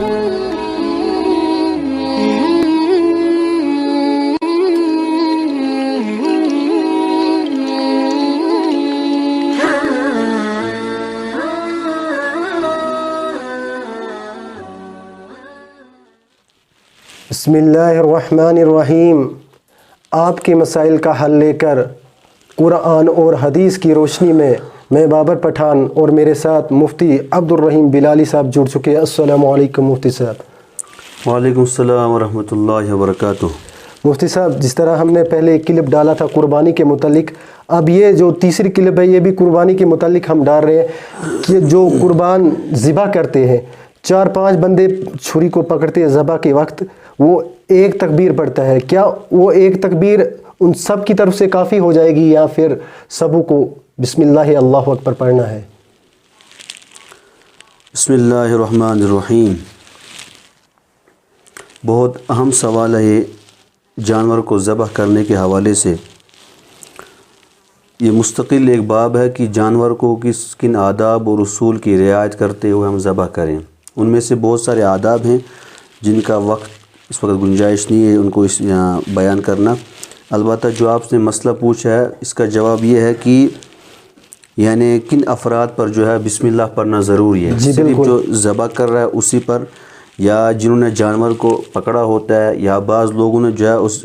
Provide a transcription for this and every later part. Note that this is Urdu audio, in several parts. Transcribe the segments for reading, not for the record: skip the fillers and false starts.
بسم اللہ الرحمن الرحیم. آپ کے مسائل کا حل لے کر قرآن اور حدیث کی روشنی میں بابر پٹھان اور میرے ساتھ مفتی عبد الرحیم بلالی صاحب جڑ چکے. السلام علیکم مفتی صاحب. وعلیکم السلام ورحمۃ اللہ وبرکاتہ. مفتی صاحب، جس طرح ہم نے پہلے ایک کلپ ڈالا تھا قربانی کے متعلق، اب یہ جو تیسری کلپ ہے یہ بھی قربانی کے متعلق ہم ڈال رہے ہیں کہ جو قربان ذبح کرتے ہیں، 4-5 بندے چھری کو پکڑتے ہیں ذبح کے وقت، وہ ایک تکبیر پڑھتا ہے. کیا وہ ایک تکبیر ان سب کی طرف سے کافی ہو جائے گی یا پھر سبوں کو بسم اللہ اللہ اکبر پڑھنا ہے؟ بسم اللہ الرحمن الرحیم. بہت اہم سوال ہے یہ جانور کو ذبح کرنے کے حوالے سے. یہ مستقل ایک باب ہے کہ جانور کو کن آداب اور اصول کی رعایت کرتے ہوئے ہم ذبح کریں. ان میں سے بہت سارے آداب ہیں جن کا اس وقت گنجائش نہیں ہے ان کو یہاں بیان کرنا. البتہ جو آپ نے مسئلہ پوچھا ہے اس کا جواب یہ ہے کہ یعنی کن افراد پر جو ہے بسم اللہ پڑھنا ضروری ہے. صرف جو ذبح کر رہا ہے اسی پر، یا جنہوں نے جانور کو پکڑا ہوتا ہے، یا بعض لوگوں نے جو ہے اس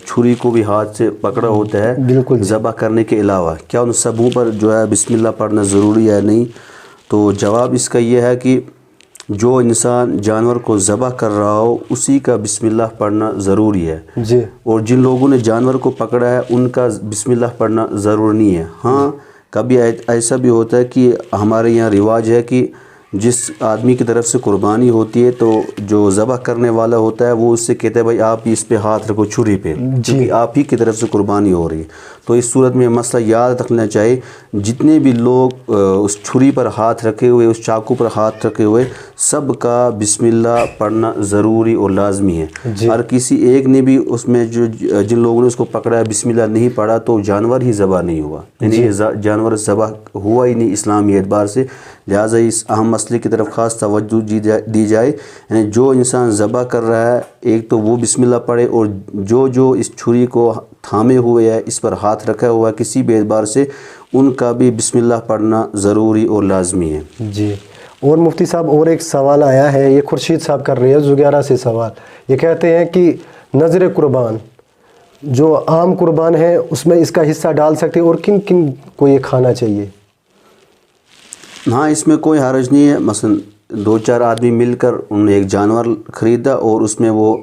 چھری کو بھی ہاتھ سے پکڑا ہوتا ہے ذبح کرنے کے علاوہ، کیا ان سبوں پر جو ہے بسم اللہ پڑھنا ضروری ہے نہیں؟ تو جواب اس کا یہ ہے کہ جو انسان جانور کو ذبح کر رہا ہو اسی کا بسم اللہ پڑھنا ضروری ہے جی. اور جن لوگوں نے جانور کو پکڑا ہے ان کا بسم اللہ پڑھنا ضروری نہیں ہے. ہاں کبھی ایسا بھی ہوتا ہے کہ ہمارے یہاں رواج ہے کہ جس آدمی کی طرف سے قربانی ہوتی ہے تو جو ذبح کرنے والا ہوتا ہے وہ اس سے کہتا ہے بھائی آپ اس پہ ہاتھ رکھو چھری پہ، کیونکہ آپ ہی کی طرف سے قربانی ہو رہی ہے. تو اس صورت میں مسئلہ یاد رکھنا چاہیے، جتنے بھی لوگ اس چھری پر ہاتھ رکھے ہوئے، اس چاقو پر ہاتھ رکھے ہوئے، سب کا بسم اللہ پڑھنا ضروری اور لازمی ہے. ہر کسی ایک نے بھی اس میں جن لوگوں نے اس کو پکڑا ہے بسم اللہ نہیں پڑھا تو جانور ہی ذبح نہیں ہوا، یعنی جانور ذبح ہوا ہی نہیں اسلامی اعتبار سے. لہٰذا اس اہم مسئلے کی طرف خاص توجہ دی جائے. یعنی جو انسان ذبح کر رہا ہے ایک تو وہ بسم اللہ پڑھے، اور جو اس چھری کو تھامے ہوئے ہے، اس پر ہاتھ رکھا ہوا ہے کسی بھی اعتبار سے، ان کا بھی بسم اللہ پڑھنا ضروری اور لازمی ہے. جی. اور مفتی صاحب اور ایک سوال آیا ہے، یہ خورشید صاحب کر رہے ہیں زگیارہ سے سوال. یہ کہتے ہیں کہ نظر قربان جو عام قربان ہے اس میں اس کا حصہ ڈال سکتے اور کن کن کو یہ کھانا چاہیے؟ ہاں اس میں کوئی حرج نہیں ہے. مثلا 2-4 آدمی مل کر انہوں نے ایک جانور خریدا اور اس میں وہ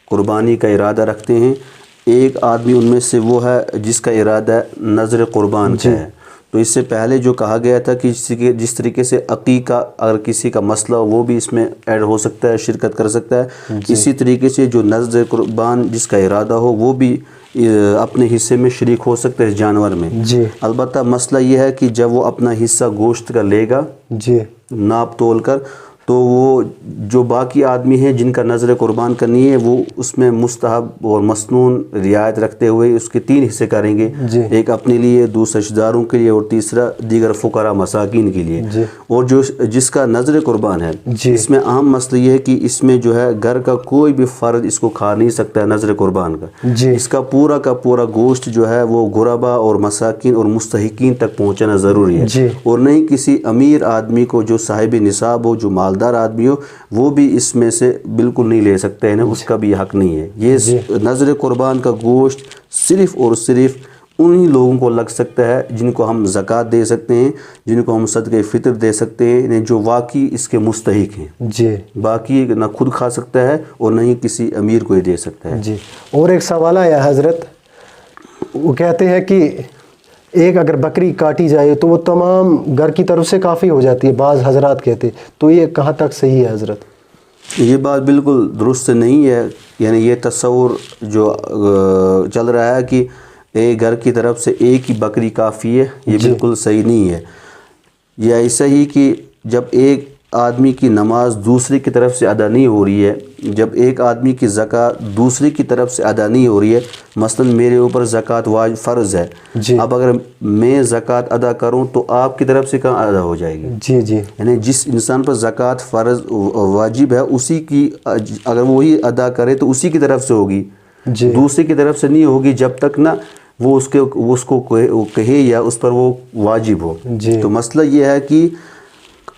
قربانی کا ارادہ رکھتے ہیں. ایک آدمی ان میں سے وہ ہے جس کا ارادہ نظر قربان کا ہے. تو اس سے پہلے جو کہا گیا تھا کہ جس طریقے سے عقیقہ اگر کسی کا مسئلہ ہو وہ بھی اس میں ایڈ ہو سکتا ہے، شرکت کر سکتا ہے، اسی طریقے سے جو نظر قربان جس کا ارادہ ہو وہ بھی اپنے حصے میں شریک ہو سکتا ہے اس جانور میں. البتہ مسئلہ یہ ہے کہ جب وہ اپنا حصہ گوشت کا لے گا ناپ تول کر، تو وہ جو باقی آدمی ہیں جن کا نظر قربان کرنی ہے وہ اس میں مستحب اور مسنون رعایت رکھتے ہوئے اس کے 3 حصے کریں گے. ایک اپنے لیے، دوسرا رشتہ داروں کے لیے، اور تیسرا دیگر فقراء مساکین کے لیے. اور جس کا نظر قربان ہے اس میں اہم مسئلہ یہ ہے کہ اس میں جو ہے گھر کا کوئی بھی فرد اس کو کھا نہیں سکتا ہے نظر قربان کا. اس کا پورا گوشت جو ہے وہ غربا اور مساکین اور مستحقین تک پہنچانا ضروری ہے. اور نہیں کسی امیر آدمی کو جو صاحب نصاب ہو، جو مالدار آدمی ہو، وہ بھی اس میں سے بالکل نہیں لے سکتے ہیں، اس کا بھی حق نہیں ہے. یہ نظر قربان کا گوشت صرف اور صرف انہی لوگوں کو لگ سکتا ہے جن کو ہم زکوٰۃ دے سکتے ہیں، جن کو ہم صدقہ فطر دے سکتے ہیں، جو واقعی اس کے مستحق ہیں. باقی نہ خود کھا سکتا ہے اور نہ ہی کسی امیر کو ہی دے سکتا ہے. اور ایک سوال آیا حضرت، وہ کہتے ہیں کہ ایک اگر بکری کاٹی جائے تو وہ تمام گھر کی طرف سے کافی ہو جاتی ہے، بعض حضرات کہتے، تو یہ کہاں تک صحیح ہے حضرت؟ یہ بات بالکل درست نہیں ہے. یعنی یہ تصور جو چل رہا ہے کہ ایک گھر کی طرف سے ایک ہی بکری کافی ہے، یہ بالکل صحیح نہیں ہے. یہ ایسا ہی کہ جب ایک آدمی کی نماز دوسرے کی طرف سے ادا نہیں ہو رہی ہے، جب ایک آدمی کی زکوٰۃ دوسرے کی طرف سے ادا نہیں ہو رہی ہے، مثلا میرے اوپر زکوٰۃ واجب فرض ہے، اب اگر میں زکوٰۃ ادا کروں تو آپ کی طرف سے کہاں ادا ہو جائے گی؟ جی جی، یعنی جس انسان پر زکوٰۃ فرض واجب ہے اسی کی اگر وہی ادا کرے تو اسی کی طرف سے ہوگی، دوسرے کی طرف سے نہیں ہوگی جب تک نہ وہ اس کو کہے یا اس پر وہ واجب ہو۔ تو مسئلہ یہ ہے کہ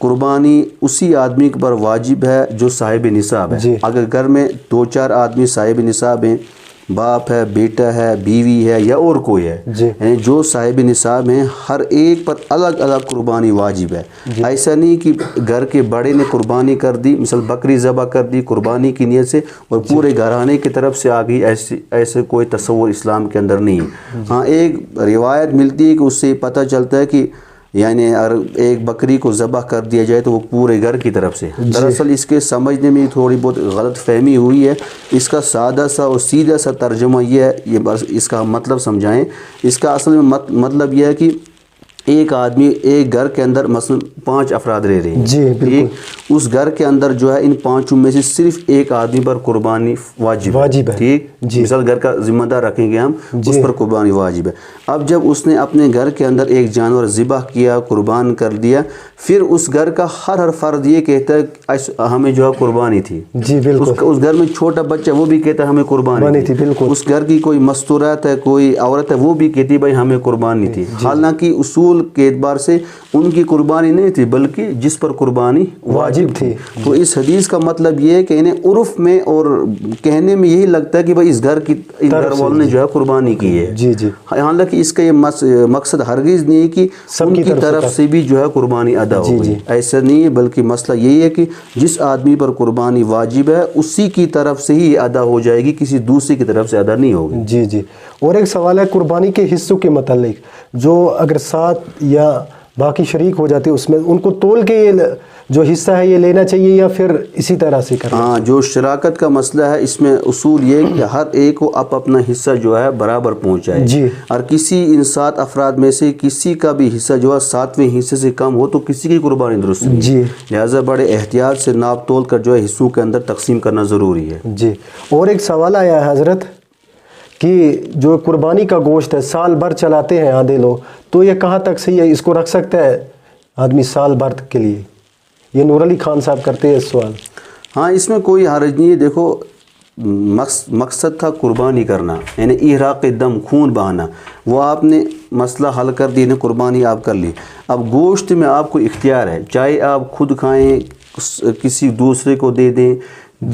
قربانی اسی آدمی پر واجب ہے جو صاحب نصاب ہے۔ اگر گھر میں 2-4 آدمی صاحب نصاب ہیں، باپ ہے، بیٹا ہے، بیوی ہے یا اور کوئی ہے، یعنی جو صاحب نصاب ہیں ہر ایک پر الگ الگ قربانی واجب ہے۔ ایسا نہیں کہ گھر کے بڑے نے قربانی کر دی، مثلا بکری ذبح کر دی قربانی کی نیت سے اور پورے گھرانے کی طرف سے آ گئی، ایسے کوئی تصور اسلام کے اندر نہیں ہے۔ ہاں ایک روایت ملتی ہے کہ اس سے پتہ چلتا ہے کہ یعنی اگر ایک بکری کو ذبح کر دیا جائے تو وہ پورے گھر کی طرف سے۔ دراصل اس کے سمجھنے میں تھوڑی بہت غلط فہمی ہوئی ہے، اس کا سادہ سا اور سیدھا سا ترجمہ یہ ہے، یہ بس اس کا مطلب سمجھائیں۔ اس کا اصل میں مطلب یہ ہے کہ ایک آدمی ایک گھر کے اندر مثلا 5 افراد رہ رہے ہیں، اس گھر کے اندر جو ہے ان 5 میں سے صرف ایک آدمی پر قربانی واجب ہے، ٹھیک، مثال گھر کا ذمہ دار رکھیں گے ہم، اس پر قربانی واجب ہے۔ اب جب اس نے اپنے گھر کے اندر ایک جانور ذبح کیا، قربان کر دیا، پھر اس گھر کا ہر فرد یہ کہتا ہے ہمیں جو ہے قربانی تھی، اس گھر میں چھوٹا بچہ وہ بھی کہتا ہے ہمیں قربانی تھی، اس گھر کی کوئی مستورات ہے، کوئی عورت ہے، وہ بھی کہتی بھائی ہمیں قربانی تھی، حالانکہ اصول کے اعتبار سے ان کی قربانی نہیں تھی بلکہ جس پر قربانی واجب تھی۔ تو اس حدیث کا مطلب یہ ہے کہ انہیں عرف میں اور کہنے میں یہی لگتا ہے کہ بھائی اس گھر والوں نے جو ہے قربانی کی ہے، حالانکہ اس کا یہ مقصد ہرگز نہیں ہے کہ ان کی طرف سے بھی جو ہے قربانی ادا ہو گئی، ایسا نہیں ہے، بلکہ مسئلہ یہی ہے کہ جس آدمی پر قربانی واجب ہے اسی کی طرف سے ہی ادا ہو جائے گی، کسی دوسرے کی طرف سے ادا نہیں ہوگی۔ جی جی، اور ایک سوال ہے قربانی کے حصوں کے متعلق، جو اگر ساتھ یا باقی شریک ہو جاتے اس میں ان کو تول کے یہ جو حصہ ہے یہ لینا چاہیے یا پھر اسی طرح سے کرنا؟ ہاں، جو شراکت کا مسئلہ ہے اس میں اصول یہ کہ ہر ایک کو اپنا حصہ جو ہے برابر پہنچائے، اور کسی ان 7 افراد میں سے کسی کا بھی حصہ جو ہے 7ویں حصے سے کم ہو تو کسی کی قربانی درست نہیں، لہٰذا بڑے احتیاط سے ناپ تول کر جو ہے حصوں کے اندر تقسیم کرنا ضروری ہے۔ جی، اور ایک سوال آیا ہے حضرت کہ جو قربانی کا گوشت ہے سال بھر چلاتے ہیں آدھے لوگ، تو یہ کہاں تک صحیح ہے؟ اس کو رکھ سکتا ہے آدمی سال بھر کے لیے؟ یہ نور علی خان صاحب کرتے ہیں اس سوال۔ ہاں، اس میں کوئی حرج نہیں ہے۔ دیکھو مقصد تھا قربانی کرنا، یعنی احراق دم، خون بہانا، وہ آپ نے مسئلہ حل کر دی، قربانی آپ کر لی۔ اب گوشت میں آپ کو اختیار ہے، چاہے آپ خود کھائیں، کسی دوسرے کو دے دیں،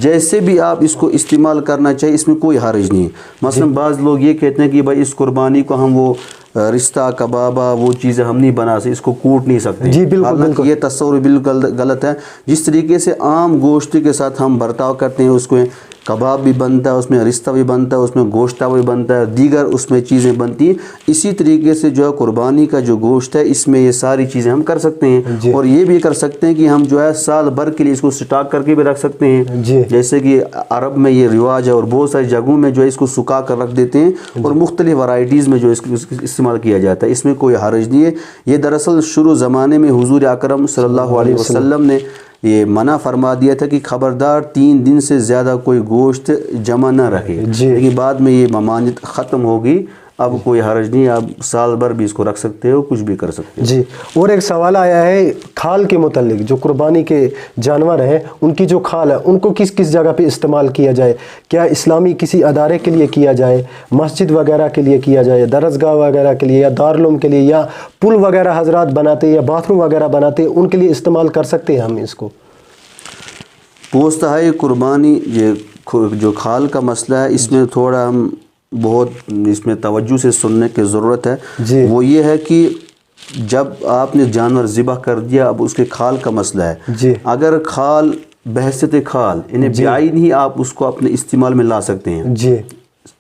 جیسے بھی آپ اس کو استعمال کرنا چاہیے، اس میں کوئی حرج نہیں ہے۔ مثلا بعض لوگ یہ کہتے ہیں کہ بھائی اس قربانی کو ہم وہ رشتہ کبابہ وہ چیزیں ہم نہیں بنا سکتے، اس کو کوٹ نہیں سکتے، حالانکہ یہ تصور بالکل غلط ہے۔ جس طریقے سے عام گوشت کے ساتھ ہم برتاؤ کرتے ہیں، اس کو کباب بھی بنتا ہے، اس میں رشتہ بھی بنتا ہے، اس میں گوشتہ بھی بنتا ہے، دیگر اس میں چیزیں بنتی ہیں، اسی طریقے سے جو ہے قربانی کا جو گوشت ہے اس میں یہ ساری چیزیں ہم کر سکتے ہیں، اور یہ بھی کر سکتے ہیں کہ ہم جو ہے سال بھر کے لیے اس کو سٹاک کر کے بھی رکھ سکتے ہیں، جیسے کہ عرب میں یہ رواج ہے، اور بہت ساری جگہوں میں جو ہے اس کو سکھا کر رکھ دیتے ہیں، اور مختلف ورائٹیز میں جو اس کو استعمال کیا جاتا ہے، اس میں کوئی حرج نہیں ہے۔ یہ دراصل شروع زمانے میں حضور اکرم صلی اللہ علیہ وسلم نے یہ منع فرما دیا تھا کہ خبردار 3 دن سے زیادہ کوئی گوشت جمع نہ رکھے، لیکن بعد میں یہ ممانعت ختم ہوگی، اب کوئی حرج نہیں، آپ سال بھر بھی اس کو رکھ سکتے ہو، کچھ بھی کر سکتے ہو۔ جی، اور ایک سوال آیا ہے کھال کے متعلق، جو قربانی کے جانور ہیں ان کی جو کھال ہے ان کو کس کس جگہ پہ استعمال کیا جائے؟ کیا اسلامی کسی ادارے کے لیے کیا جائے، مسجد وغیرہ کے لیے کیا جائے، درسگاہ وغیرہ کے لیے، یا دارالعلوم کے لیے، یا پل وغیرہ حضرات بناتے یا باتھ روم وغیرہ بناتے ان کے لیے استعمال کر سکتے ہیں ہم اس کو؟ پوچھتا ہے قربانی یہ جو کھال کا مسئلہ ہے، اس میں تھوڑا ہم بہت اس میں توجہ سے سننے کی ضرورت ہے۔ وہ یہ ہے کہ جب آپ نے جانور ذبح کر دیا، اب اس کے کھال کا مسئلہ ہے، اگر کھال بحیثیت کھال انہیں بیائی نہیں، آپ اس کو اپنے استعمال میں لا سکتے ہیں،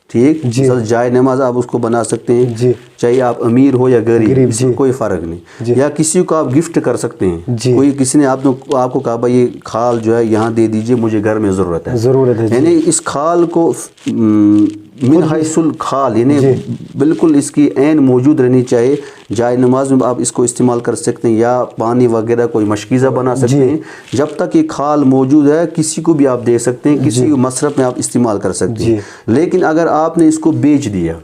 ٹھیک، جائے نماز آپ اس کو بنا سکتے ہیں، چاہے آپ امیر ہو یا غریب، اس میں کوئی فرق نہیں، یا کسی کو آپ گفٹ کر سکتے ہیں، کوئی کسی نے آپ کو کہا بھائی یہ کھال جو ہے یہاں دے دیجئے، مجھے گھر میں ضرورت ہے، یعنی اس کھال کو من حیث الخال یعنی بالکل اس کی عین موجود رہنی چاہیے. جائے نماز میں آپ اس کو استعمال کر سکتے ہیں یا پانی وغیرہ کوئی مشکیزہ بنا سکتے ہیں. جب تک یہ کھال موجود ہے کسی کو بھی آپ دے سکتے ہیں, کسی مصرف میں آپ استعمال کر سکتے ہیں. لیکن اگر آپ نے اس کو بیچ دیا,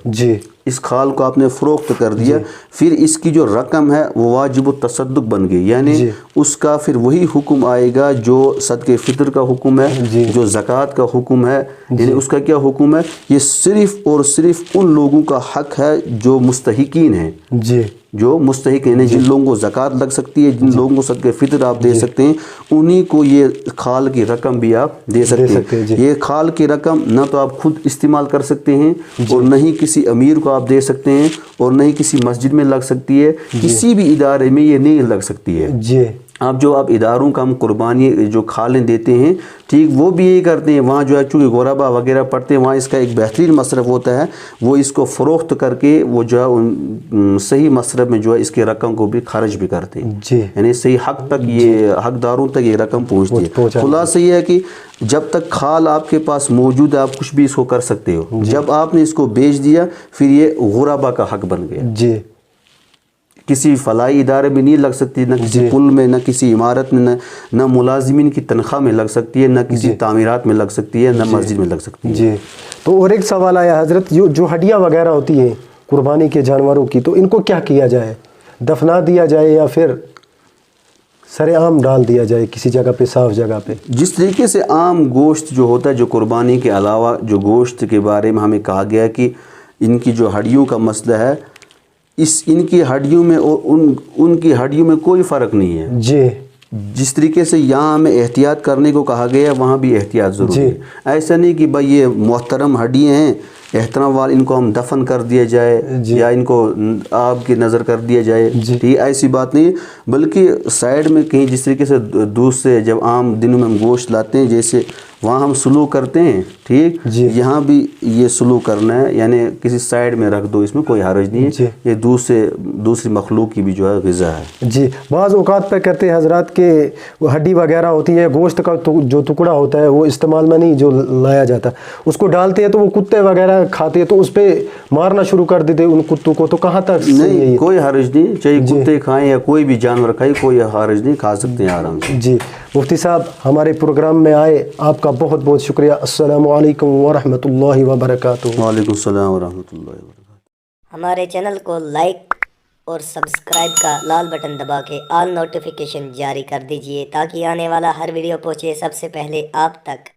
اس کھال کو آپ نے فروخت کر دیا, پھر اس کی جو رقم ہے وہ واجب التصدق بن گئی, یعنی اس کا پھر وہی حکم آئے گا جو صدقہ فطر کا حکم ہے, جو زکوٰۃ کا حکم ہے. یعنی اس کا کیا حکم ہے؟ یہ صرف اور صرف ان لوگوں کا حق ہے جو مستحقین ہیں, جو مستحق ہیں, جن لوگوں کو زکوٰۃ لگ سکتی ہے, جن لوگوں کو صدقہ فطر آپ دے سکتے ہیں, انہی کو یہ کھال کی رقم بھی آپ دے سکتے ہیں. یہ کھال کی رقم نہ تو آپ خود استعمال کر سکتے ہیں اور نہ ہی کسی امیر کو آپ دے سکتے ہیں اور نہ ہی کسی مسجد میں لگ سکتی ہے, کسی بھی ادارے میں یہ نہیں لگ سکتی ہے. آپ اداروں کا ہم قربانی جو کھالیں دیتے ہیں, ٹھیک, وہ بھی یہی کرتے ہیں. وہاں جو ہے چونکہ غربا وغیرہ پڑھتے ہیں, وہاں اس کا ایک بہترین مصرف ہوتا ہے, وہ اس کو فروخت کر کے وہ جو ہے صحیح مصرف میں جو ہے اس کی رقم کو بھی خرچ بھی کرتے ہیں. یعنی صحیح حق تک یہ حقداروں تک یہ رقم پہنچتی ہے. خلاصہ یہ ہے کہ جب تک کھال آپ کے پاس موجود ہے آپ کچھ بھی اس کو کر سکتے ہو. جب آپ نے اس کو بیچ دیا پھر یہ غربا کا حق بن گیا. کسی فلاحی ادارے میں نہیں لگ سکتی, نہ کسی پل میں, نہ کسی عمارت میں, نہ ملازمین کی تنخواہ میں لگ سکتی ہے, نہ کسی تعمیرات میں لگ سکتی ہے, نہ مسجد میں لگ سکتی ہے. تو اور ایک سوال آیا حضرت, جو ہڈیاں وغیرہ ہوتی ہیں قربانی کے جانوروں کی, تو ان کو کیا کیا جائے؟ دفنا دیا جائے یا پھر سر عام ڈال دیا جائے کسی جگہ پہ, صاف جگہ پہ؟ جس طریقے سے عام گوشت جو ہوتا ہے, جو قربانی کے علاوہ جو گوشت کے بارے میں ہمیں کہا گیا کہ ان کی جو ہڈیوں کا مسئلہ ہے, ان کی ہڈیوں میں اور ان کی ہڈیوں میں کوئی فرق نہیں ہے. جس طریقے سے یہاں ہمیں احتیاط کرنے کو کہا گیا ہے وہاں بھی احتیاط ضروری ہے. ایسا نہیں کہ بھائی یہ محترم ہڈیاں ہیں, احترام وال ان کو ہم دفن کر دیا جائے یا ان کو آب کی نظر کر دیا جائے, ٹھیک, ایسی بات نہیں. بلکہ سائیڈ میں کہیں جس طریقے سے دوسرے جب عام دنوں میں ہم گوشت لاتے ہیں جیسے وہاں ہم سلوک کرتے ہیں, ٹھیک, یہاں بھی یہ سلوک کرنا ہے, یعنی کسی سائیڈ میں رکھ دو, اس میں کوئی حرج نہیں ہے. یہ دوسری مخلوق کی بھی جو ہے غذا ہے. بعض اوقات پہ کہتے ہیں حضرات کہ ہڈی وغیرہ ہوتی ہے, گوشت کا جو ٹکڑا ہوتا ہے وہ استعمال میں نہیں جو لایا جاتا, اس کو ڈالتے ہیں تو وہ کتے وغیرہ کھاتے ہیں, تو اس پہ مارنا شروع کر دیتے ان کتوں کو, تو کہاں تک؟ نہیں, کوئی حرج نہیں, چاہے کتے کھائیں یا کوئی بھی جانور کھائے, کوئی حرج نہیں, کھا سکتے ہیں آرام سے. مفتی صاحب ہمارے پروگرام میں آئے, آپ کا بہت بہت شکریہ. السلام علیکم ورحمۃ اللہ وبرکاتہ. وعلیکم السلام ورحمۃ اللہ وبرکاتہ. ہمارے چینل کو لائک اور سبسکرائب کا لال بٹن دبا کے آل نوٹیفیکیشن جاری کر دیجئے تاکہ آنے والا ہر ویڈیو پہنچے سب سے پہلے آپ تک.